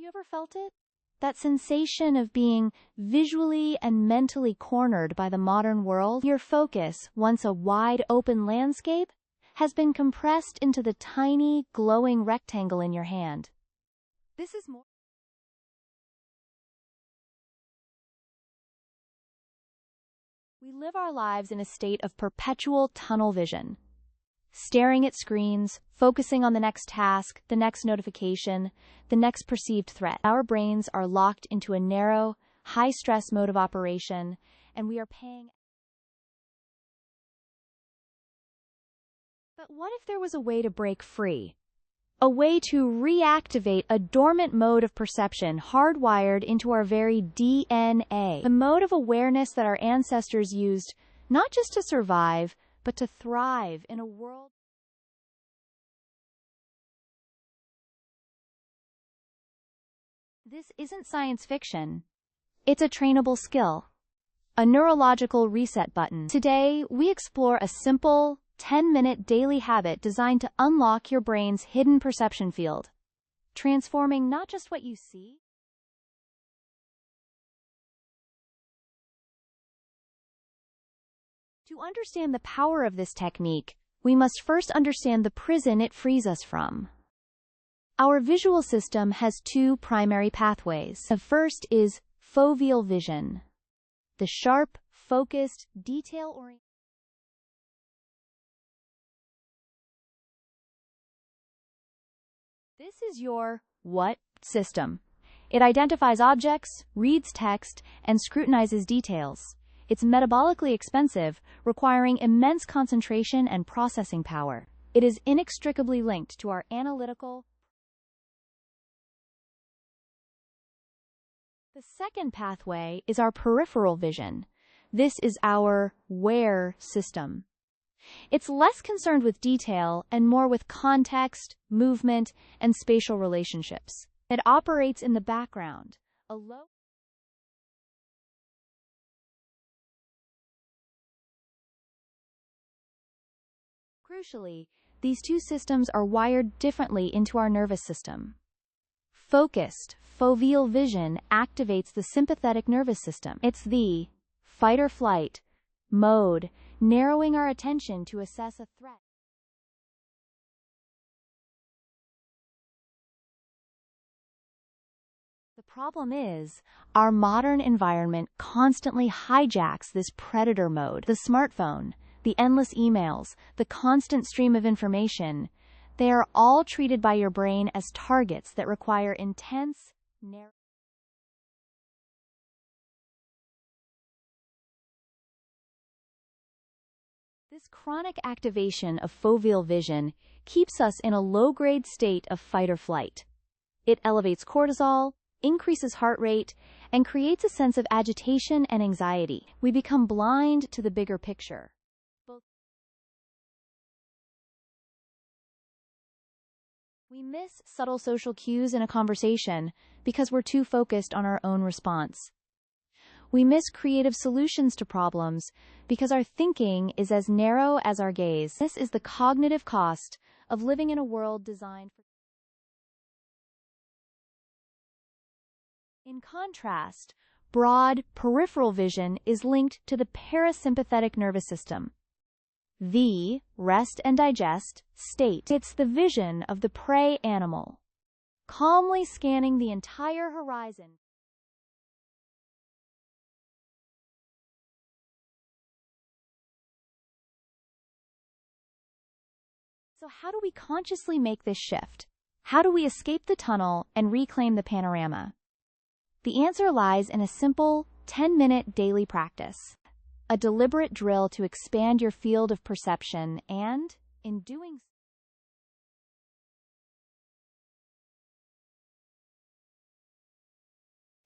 you ever felt it? That sensation of being visually and mentally cornered by the modern world? Your focus, once a wide open landscape, has been compressed into the tiny, glowing rectangle in your hand. This is more. We live our lives in a state of perpetual tunnel vision. Staring at screens, focusing on the next task, the next notification, the next perceived threat. Our brains are locked into a narrow, high-stress mode of operation, and we are paying. But what if there was a way to break free? A way to reactivate a dormant mode of perception hardwired into our very DNA. The mode of awareness that our ancestors used not just to survive, but to thrive in a world. This isn't science fiction. It's a trainable skill. A neurological reset button. Today, we explore a simple, 10-minute daily habit designed to unlock your brain's hidden perception field, transforming not just what you see. To understand the power of this technique, we must first understand the prison it frees us from. Our visual system has two primary pathways. The first is foveal vision, the sharp, focused, detail-oriented. This is your what system. It identifies objects, reads text, and scrutinizes details. It's metabolically expensive, requiring immense concentration and processing power. It is inextricably linked to our analytical. The second pathway is our peripheral vision. This is our where system. It's less concerned with detail and more with context, movement, and spatial relationships. It operates in the background, a low. Crucially, these two systems are wired differently into our nervous system. Focused, foveal vision activates the sympathetic nervous system. It's the fight-or-flight mode, narrowing our attention to assess a threat. The problem is, our modern environment constantly hijacks this predator mode. The smartphone, the endless emails, the constant stream of information, they are all treated by your brain as targets that require intense, narrow. This chronic activation of foveal vision keeps us in a low-grade state of fight or flight. It elevates cortisol, increases heart rate, and creates a sense of agitation and anxiety. We become blind to the bigger picture. We miss subtle social cues in a conversation because we're too focused on our own response. We miss creative solutions to problems because our thinking is as narrow as our gaze. This is the cognitive cost of living in a world designed for. In contrast, broad peripheral vision is linked to the parasympathetic nervous system. The rest and digest state. It's the vision of the prey animal, calmly scanning the entire horizon. So how do we consciously make this shift? How do we escape the tunnel and reclaim the panorama? The answer lies in a simple 10-minute daily practice. A deliberate drill to expand your field of perception and, in doing so,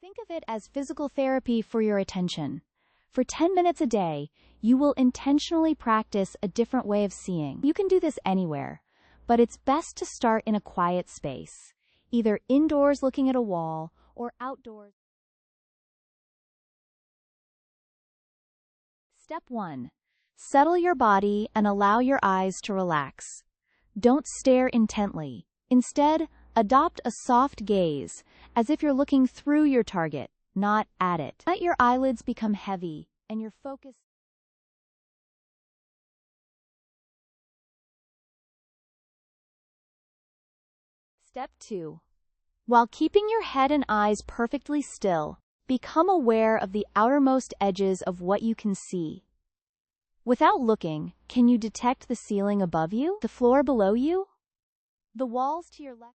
think of it as physical therapy for your attention. For 10 minutes a day, you will intentionally practice a different way of seeing. You can do this anywhere, but it's best to start in a quiet space, either indoors looking at a wall or outdoors. Step 1. Settle your body and allow your eyes to relax. Don't stare intently. Instead, Adopt a soft gaze, as if you're looking through your target, not at it. Let your eyelids become heavy, and your focus. Step 2. While keeping your head and eyes perfectly still, become aware of the outermost edges of what you can see. Without looking, can you detect the ceiling above you? The floor below you? The walls to your left?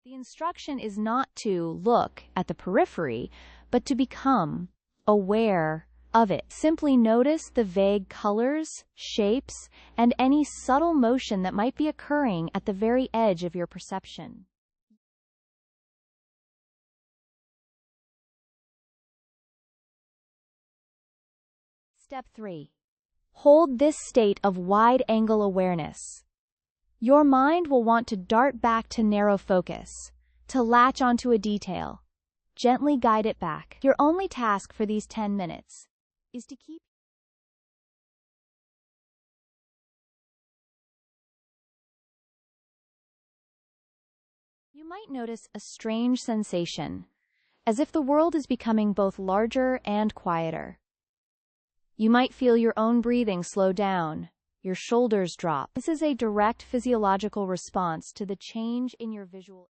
The instruction is not to look at the periphery, but to become aware of it. Simply notice the vague colors, shapes, and any subtle motion that might be occurring at the very edge of your perception. Step 3. Hold this state of wide-angle awareness. Your mind will want to dart back to narrow focus, to latch onto a detail. Gently guide it back. Your only task for these 10 minutes is to keep. You might notice a strange sensation, as if the world is becoming both larger and quieter. You might feel your own breathing slow down, your shoulders drop. This is a direct physiological response to the change in your visual.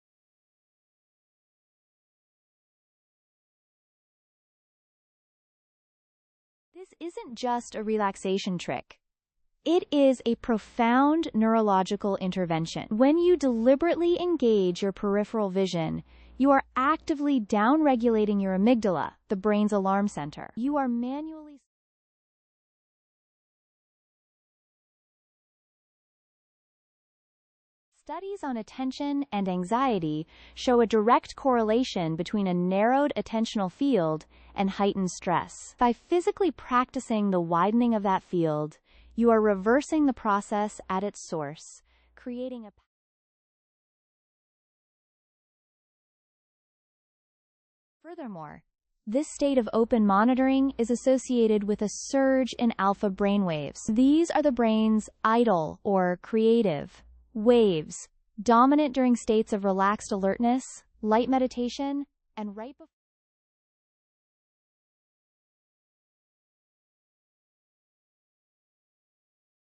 This isn't just a relaxation trick. It is a profound neurological intervention. When you deliberately engage your peripheral vision, you are actively downregulating your amygdala, the brain's alarm center. You are manually. Studies on attention and anxiety show a direct correlation between a narrowed attentional field and heightened stress. By physically practicing the widening of that field, you are reversing the process at its source, creating a. Furthermore, this state of open monitoring is associated with a surge in alpha brainwaves. These are the brain's idle or creative waves, dominant during states of relaxed alertness, light meditation, and right before.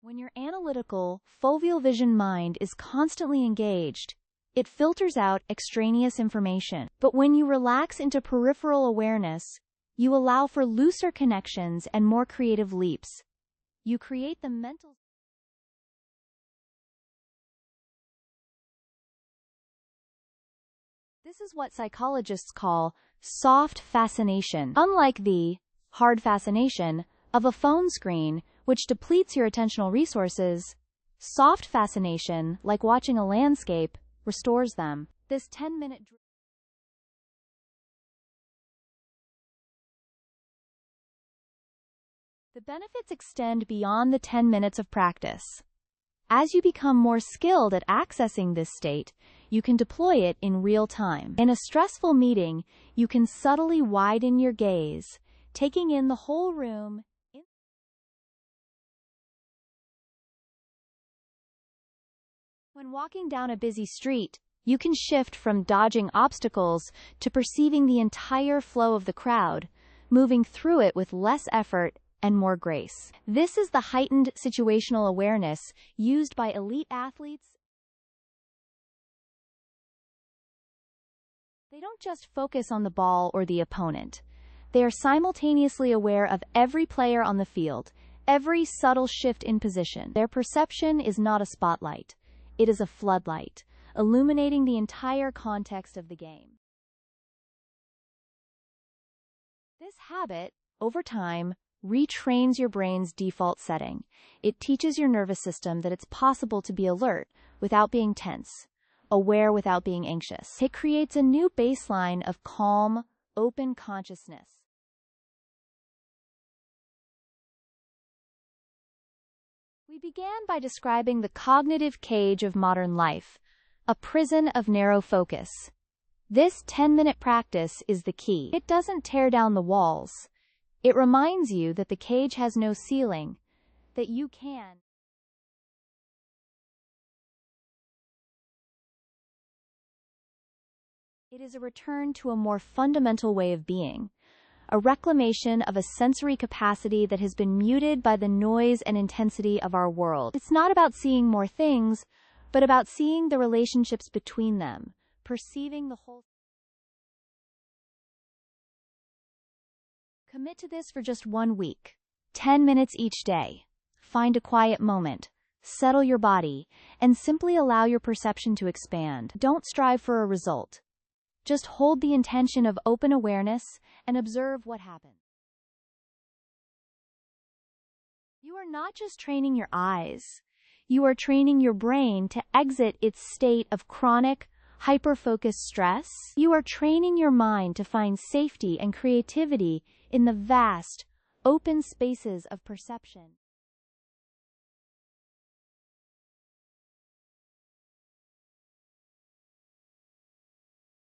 When your analytical, foveal vision mind is constantly engaged, it filters out extraneous information. But when you relax into peripheral awareness, you allow for looser connections and more creative leaps. You create the mental. This is what psychologists call soft fascination. Unlike the hard fascination of a phone screen, which depletes your attentional resources, soft fascination, like watching a landscape, restores them. This 10-minute. The benefits extend beyond the 10 minutes of practice. As you become more skilled at accessing this state, you can deploy it in real time. In a stressful meeting, you can subtly widen your gaze, taking in the whole room. When walking down a busy street, you can shift from dodging obstacles to perceiving the entire flow of the crowd, moving through it with less effort and more grace. This is the heightened situational awareness used by elite athletes. They don't just focus on the ball or the opponent. They are simultaneously aware of every player on the field, every subtle shift in position. Their perception is not a spotlight. It is a floodlight, illuminating the entire context of the game. This habit, over time, retrains your brain's default setting. It teaches your nervous system that it's possible to be alert without being tense, aware without being anxious. It creates a new baseline of calm, open consciousness. We began by describing the cognitive cage of modern life, a prison of narrow focus. This 10-minute practice is the key. It doesn't tear down the walls. It reminds you that the cage has no ceiling, that you can It is a return to a more fundamental way of being, a reclamation of a sensory capacity that has been muted by the noise and intensity of our world. It's not about seeing more things, but about seeing the relationships between them, perceiving the whole. Commit to this for just 1 week, 10 minutes each day. Find a quiet moment, settle your body, and simply allow your perception to expand. Don't strive for a result. Just hold the intention of open awareness and observe what happens. You are not just training your eyes. You are training your brain to exit its state of chronic, hyper-focused stress. You are training your mind to find safety and creativity in the vast, open spaces of perception.